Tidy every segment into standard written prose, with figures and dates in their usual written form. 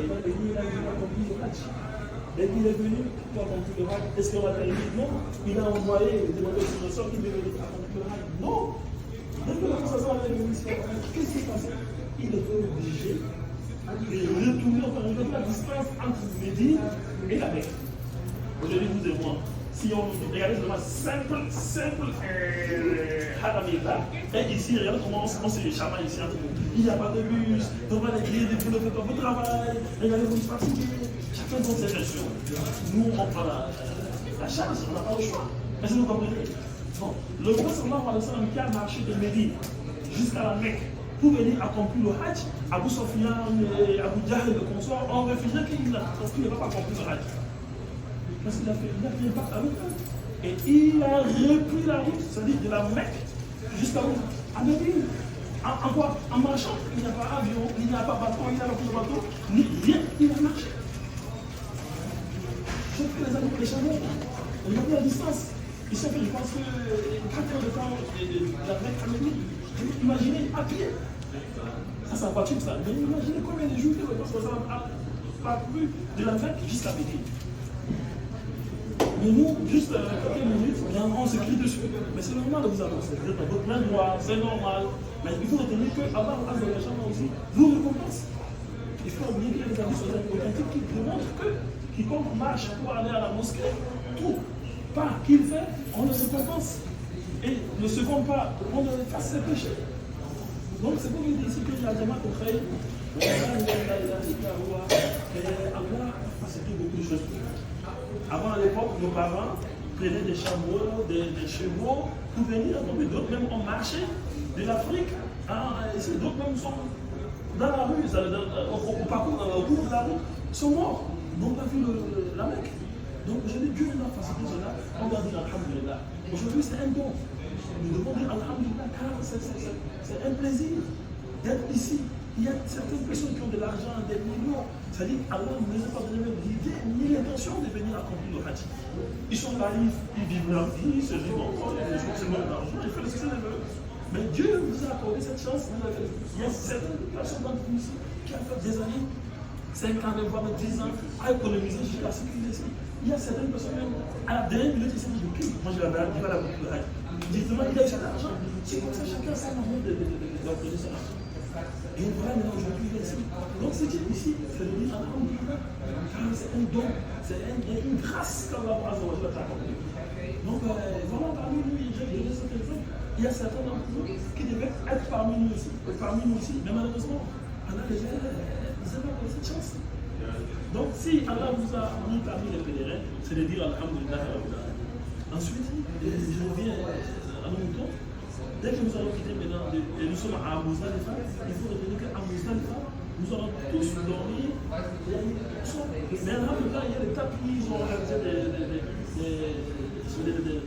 il va venir, il a accompli le Hajj. Dès qu'il est venu pour accomplir le Hajj, est-ce qu'on va terminer? Non. Il a envoyé, demander sur le sol, il veut venir accomplir le Hajj. Non. Dès que le Prophète est venu ici, qu'est-ce qui s'est passé? Il était obligé de retourner encore une fois la distance entre Médine et la Mecque. Aujourd'hui, vous et moi, si on regarde vraiment simple Haramillah, et ici, regardez comment on se chamaille ici entre nous. Il n'y a pas de bus, on va les griller, vous ne faites pas votre travail, regardez, vous êtes fatigués. Chacun dans ses versions. Nous, on prend la charge, on n'a pas le choix. Est-ce que vous comprenez? Bon, le roi sallallahu alayhi wa sallam qui a marché de Médine jusqu'à la Mecque pour venir accomplir le Hajj, Abu Sufyan, Abu Jahl et le consort ont refusé qu'il ne va pas accomplir le Hajj. Parce qu'il a fait un pacte avec eux. Et il a repris la route, c'est-à-dire de la Mecque jusqu'à où? À Médine. En quoi? En marchant. Il n'y a pas avion, il n'y a pas bateau, il n'y a pas de bateau, ni rien. Il a marché. Je fais les amis les chameaux. Regardez la distance. Il s'est fait, je pense, 4 heures de temps de la Mecque à Médine. Imaginez à pied. Ça, c'est en voiture, ça. Mais imaginez combien de jours que le Prophète a parcouru de la Mecque jusqu'à Médine. Mais nous, juste quelques minutes, on se crie dessus. Mais c'est normal de vous avancer. Vous êtes dans votre plein droit, c'est normal. Mais il faut retenir que Allah aussi vous récompense. Il faut oublier qu'il y a des amis authentiques qui démontrent que quiconque marche pour aller à la mosquée, tout pas qu'il fait, on le récompense. Et le second pas, on le fasse ses péchés. Donc c'est pour vous dire ici que la Jamaat au Khaïr, Allah a accepté beaucoup de choses. Avant à l'époque, nos parents prenaient des chameaux, des chevaux pour venir. D'autres même ont marché de l'Afrique. D'autres même sont dans la rue, au parcours, au bout de la route, sont morts. Donc on a vu la Mecque. Donc aujourd'hui, Dieu nous a facilité cela. On doit dire Alhamdulillah. Aujourd'hui, c'est un don. Nous devons dire Alhamdulillah car c'est un plaisir d'être ici. Il y a certaines personnes qui ont de l'argent, des millions. C'est-à-dire qu'Allah ne les a pas donné l'idée ni l'intention de venir accomplir le Hajj. Ils sont là, ils vivent leur vie, ils se vivent encore, les gens se donnent l'argent, ils font ce qu'ils veulent. Mais Dieu vous a accordé cette chance. Il y a certaines personnes d'entre vous ici qui ont fait des années, 5 ans, voire 10 ans, à économiser jusqu'à ce qu'ils ici. Il y a certaines personnes même, à la dernière minute, ils se disent, ok, moi je vais la accomplir le Hajj. Directement, il a eu cet argent. C'est comme ça, chacun a sa manière d'obtenir son argent. Et voilà, maintenant aujourd'hui, il est ici. Donc, ce qui est ici, c'est de dire Alhamdulillah, car c'est un don, c'est une grâce qu'Allah t'a accordée. Donc, voilà, parmi nous, j'ai donné cet exemple. Il y a certains d'entre nous qui devaient être parmi nous aussi, mais malheureusement, Allah les a pas donné cette chance. Donc, si Allah vous a mis parmi les pèlerins, c'est de dire Alhamdulillah. Ensuite, je reviens à nos moutons. Dès que nous allons quitter maintenant, et nous sommes à Muzdalifa, il faut retenir qu'à Muzdalifa, nous allons tous dormir. Mais là, il y a des tapis, ils ont organisé des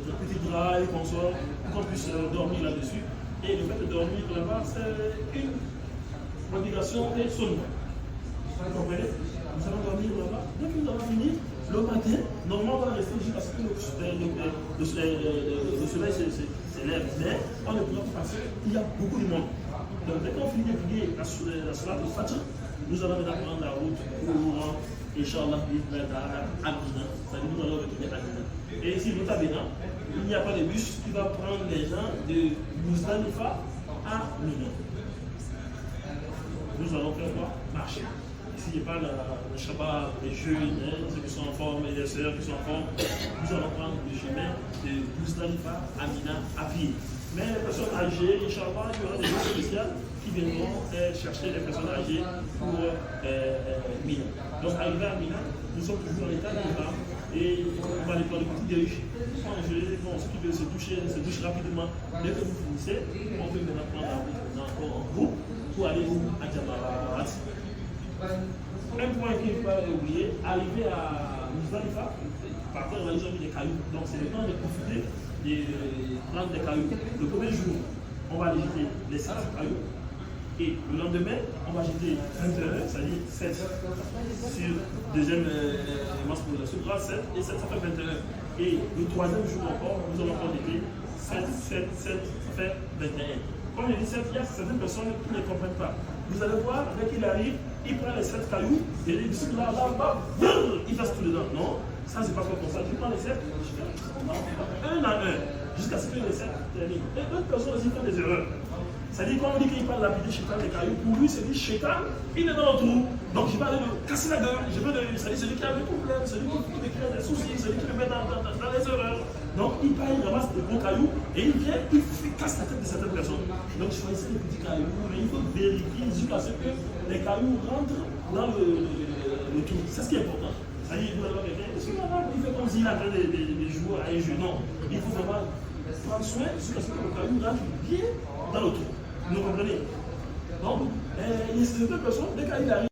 petits draps, consorts, pour qu'on puisse dormir là-dessus. Et le fait de dormir là-bas, c'est une obligation et seulement. Vous comprenez? Nous allons dormir là-bas. Dès que nous allons finir, le matin, normalement, on va rester jusqu'à ce que le soleil s'élève. Mais on ne pourra pas passer, il y a beaucoup de monde. Donc, dès qu'on finit de prier la salat de Fajr, nous allons maintenant prendre la route pour, Inch'Allah, à Mina. C'est-à-dire, nous allons retourner à Mina. Et ici, nous avons il n'y a pas de bus qui va prendre les gens de Muzdalifa à Mina. Nous allons faire quoi? Marcher. Ici, il n'y a pas le Shabbat, les jeunes, ceux qui sont en forme et les sœurs qui sont en forme. Nous allons prendre le chemin de Muzdalifa à Mina à pied. Mais les personnes âgées, Inch'Allah, il y aura des gens spéciaux qui viendront chercher les personnes âgées pour Mina. Donc, arrivé à Mina, nous sommes toujours en état d'Iram et on va aller prendre le petit déj. Manger, bon, ceux qui veulent se doucher rapidement. Dès que vous finissez, on peut maintenant prendre la route encore en groupe pour aller à Jamarat. Un point qu'il ne faut pas oublier, arriver à Muzdalifa, par contre, ils ont mis des cailloux. Donc, c'est le temps de profiter de prendre des cailloux. Le premier jour, on va aller jeter les 7 cailloux. Et le lendemain, on va jeter 21, c'est-à-dire 7 sur deuxième masse pour le bras, 7 et 7, ça fait 21. Et le troisième jour encore, nous allons encore jeter 7, 7, 7, ça fait 21. comme je dis, il y a certaines personnes qui ne comprennent pas. Vous allez voir, dès qu'il arrive, il prend les 7 cailloux et il dit là, il passe tout dedans. Non, ça c'est pas comme ça. Tu prends les 7, un à un, jusqu'à ce que les 7 terminent. Et d'autres personnes aussi font des erreurs. C'est-à-dire, quand on dit qu'il parle lapidé Chétan, les cailloux, pour lui, c'est dit Chétan, il est dans le trou. Donc, je vais aller le casser la gueule. C'est-à-dire, celui qui a des problèmes, celui qui me crée des soucis, celui qui me met dans les erreurs. Donc, il part, il ramasse des gros cailloux et il vient, il casse la tête de certaines personnes. Donc, choisissez les petits cailloux, mais il faut vérifier jusqu'à ce que les cailloux rentrent dans le trou. C'est ce qui est important. C'est-à-dire, vous allez voir quelqu'un, est-ce qu'il fait comme s'il est en train de jouer à un jeu? Non. Il faut vraiment prendre soin jusqu'à ce que le caillou rentre bien dans le trou. Vous comprenez? Donc, il y a certaines personnes, dès qu'il arrive,